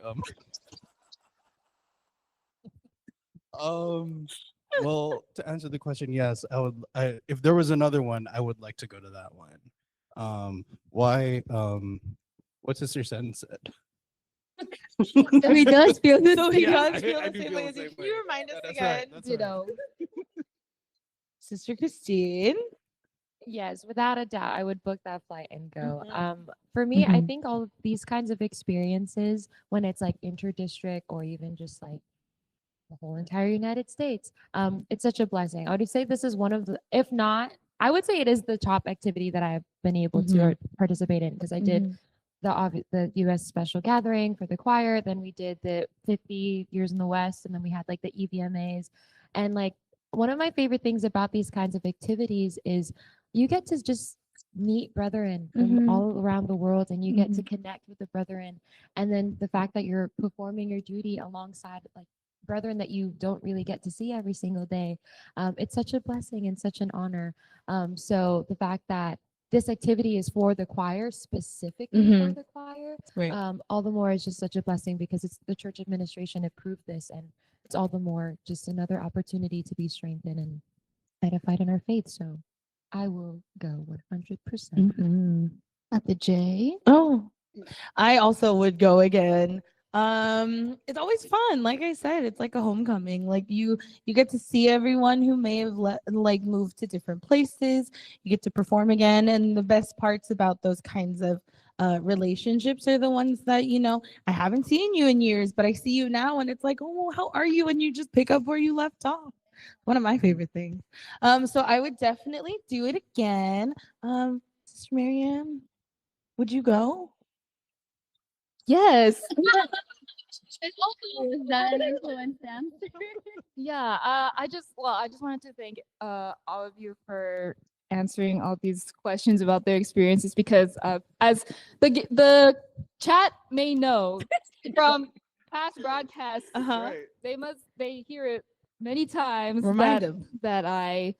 Well, to answer the question, yes, I would. If there was another one, I would like to go to that one. Why? What Sister Sen said. So he does feel the So same. he does I feel the do same feel way the as you. same Can you way. remind us That's again? right, that's You right. know. Sister Christine. Yes, without a doubt, I would book that flight and go. For me, I think all of these kinds of experiences, when it's like inter-district or even just like the whole entire United States, it's such a blessing. I would say this is one of the, if not, I would say it is the top activity that I've been able to participate in because I did the U.S. special gathering for the choir. Then we did the 50 years in the West, and then we had like the EVMAs, and like one of my favorite things about these kinds of activities is you get to just meet brethren from all around the world and you get to connect with the brethren, and then the fact that you're performing your duty alongside like brethren that you don't really get to see every single day, it's such a blessing and such an honor. So the fact that this activity is for the choir, specifically for the choir, all the more is just such a blessing because it's the church administration approved this, and it's all the more just another opportunity to be strengthened and edified in our faith. So I will go 100%. At the J. Oh, I also would go again. It's always fun. Like I said, it's like a homecoming. Like you get to see everyone who may have like moved to different places. You get to perform again, and the best parts about those kinds of relationships are the ones that I haven't seen you in years, but I see you now, and it's like, oh, how are you? And you just pick up where you left off. One of my favorite things. So I would definitely do it again. Sister Marianne, would you go? Yes. Was that an influence answer? Yeah, I just wanted to thank all of you for answering all these questions about their experiences because as the chat may know from past broadcasts, they hear it many times Remind them. that I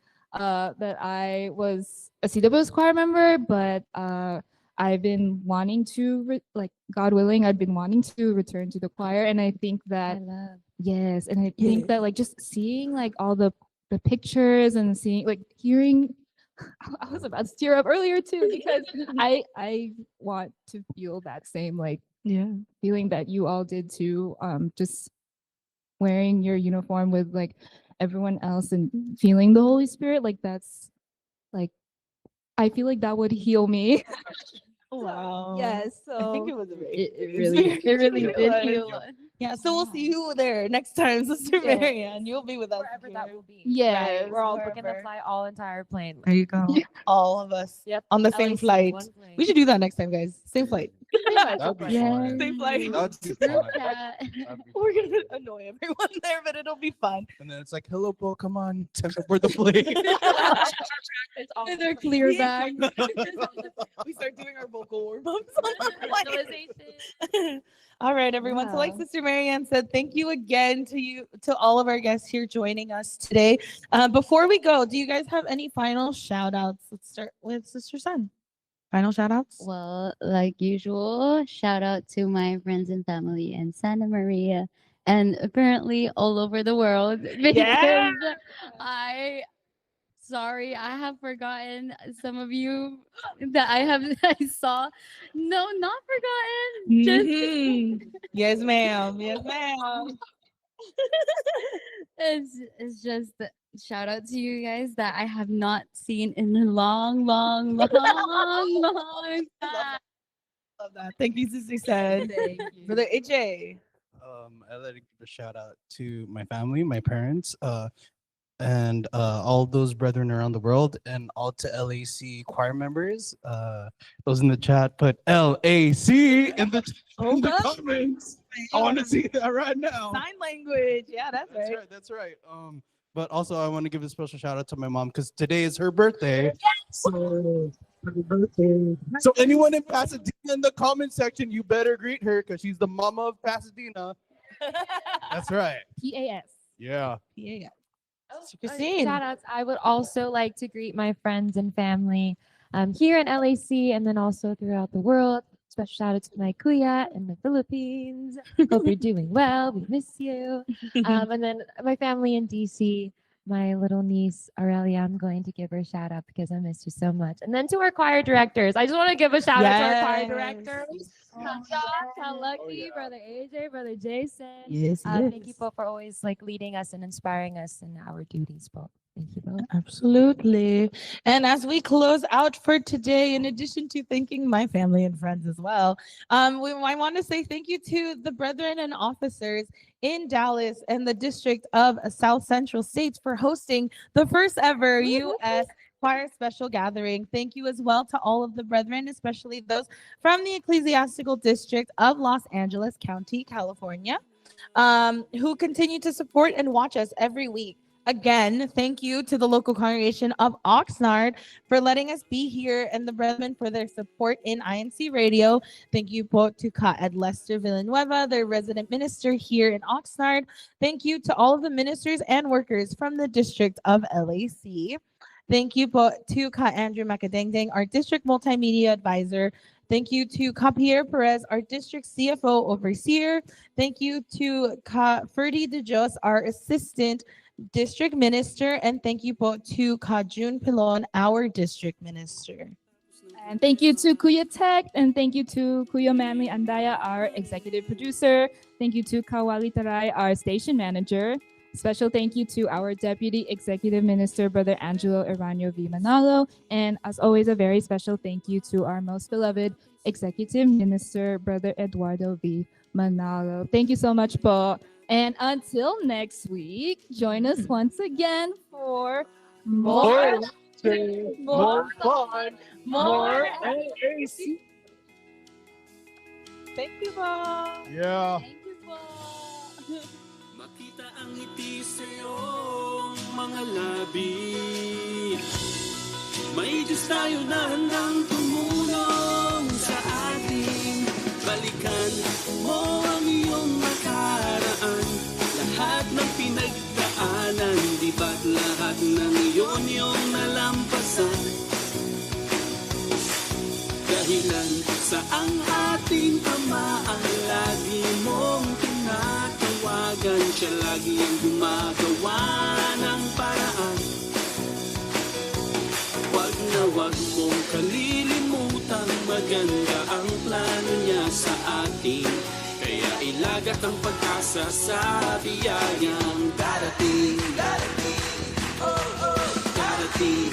was a CWS choir member, but I've been wanting to God willing, I've been wanting to return to the choir, and I think that yes, and I think that like just seeing like all the pictures and seeing like hearing, I was about to tear up earlier too because I want to feel that same like feeling that you all did too. Just wearing your uniform with like everyone else and feeling the Holy Spirit, like that's like I feel like that would heal me. Wow. Yes. I think So it was amazing. It really did heal us. Yeah, so we'll see you there next time, Sister Marianne. You'll be with us. Wherever that will be. yes. We're all booking the flight, all entire plane. There you go. All of us Yep. on the same LAC, flight. one plane. We should do that next time, guys. Same flight. That'd be fun. Same flight. That'd be Group fun. chat. That'd be We're fun. gonna annoy everyone there, but it'll be fun. And then it's like, hello, Bo, come on, time to board the plane. It's all They're clear back. We start doing our vocal warm-ups on the plane. All right, everyone. So like Wow. Sister Marianne said, thank you again to all of our guests here joining us today. Before we go, do you guys have any final shout outs? Let's start with Sister Sun. Final shout outs? Well, like usual, shout out to my friends and family in Santa Maria and apparently all over the world because sorry, I have forgotten some of you that I saw. No, not forgotten. Mhm. Yes, ma'am. Yes, ma'am. It's just shout out to you guys that I have not seen in a long time. Love that. Thank you, Sister Sun. Thank you. Brother AJ. I'd like to give a shout out to my family, my parents, and all those brethren around the world, and all to LAC choir members. Those in the chat, put LAC in the comments. I want to see that right now. Sign language. Yeah, that's That's right. right. That's right. But also I want to give a special shout out to my mom because today is her birthday. So happy birthday. So anyone in Pasadena in the comment section, you better greet her because she's the mama of Pasadena. That's right. PAS. Yeah. Yeah. Shout outs. I would also like to greet my friends and family here in LAC and then also throughout the world. Special shout out to my kuya in the Philippines. Hope you're doing well. We miss you. And then my family in DC, my little niece Aurelia, I'm going to give her a shout out because I missed you so much. And then to our choir directors, I just want to give a shout out to our choir Yes. directors. Lucky, Brother AJ, Brother Jason. Yes, Thank you both for always like leading us and inspiring us in our duties, both. Thank you both. Absolutely. And as we close out for today, in addition to thanking my family and friends as well, I want to say thank you to the brethren and officers in Dallas and the District of South Central States for hosting the first ever U.S. Choir Special Gathering. Thank you as well to all of the brethren, especially those from the Ecclesiastical District of Los Angeles County, California, who continue to support and watch us every week. Again, thank you to the local congregation of Oxnard for letting us be here and the brethren for their support in INC Radio. Thank you po to Ka Ed Lester Villanueva, their resident minister here in Oxnard. Thank you to all of the ministers and workers from the District of LAC. Thank you po to Ka Andrew Macadengdeng, our district multimedia advisor. Thank you to Ka Pierre Perez, our district CFO overseer. Thank you to Ka Ferdy De Jos, our assistant district minister, and thank you po to Ka June Pilon, our district minister. And thank you to Kuya Tech, and thank you to Kuya Manly Andaya, our executive producer. Thank you to Kawali Taray, our station manager. Special thank you to our Deputy Executive Minister, Brother Angelo Eranio V. Manalo. And as always, a very special thank you to our most beloved Executive Minister, Brother Eduardo V. Manalo. Thank you so much, po. And until next week, join us once again for more fun, more LAC. Thank you, Bob. Yeah. Thank you po. Makita ang ngiti sa iyong mga labi. May Diyos tayo na handang tumulong sa ating balikan mo ang iyong nakaraan. Lahat ng pinagdaanan, di ba't lahat ng iyon yung nalampasan? Dahilan sa ang ating Ama ang lagi mong tinatawagan. Siya lagi ang gumagawa ng paraan. Wag mong kalilimutan, maganda ang plano niya sa atin. Kaya ilagat ang pag-asa sa biyayang darating. Darating, oh, oh, darating.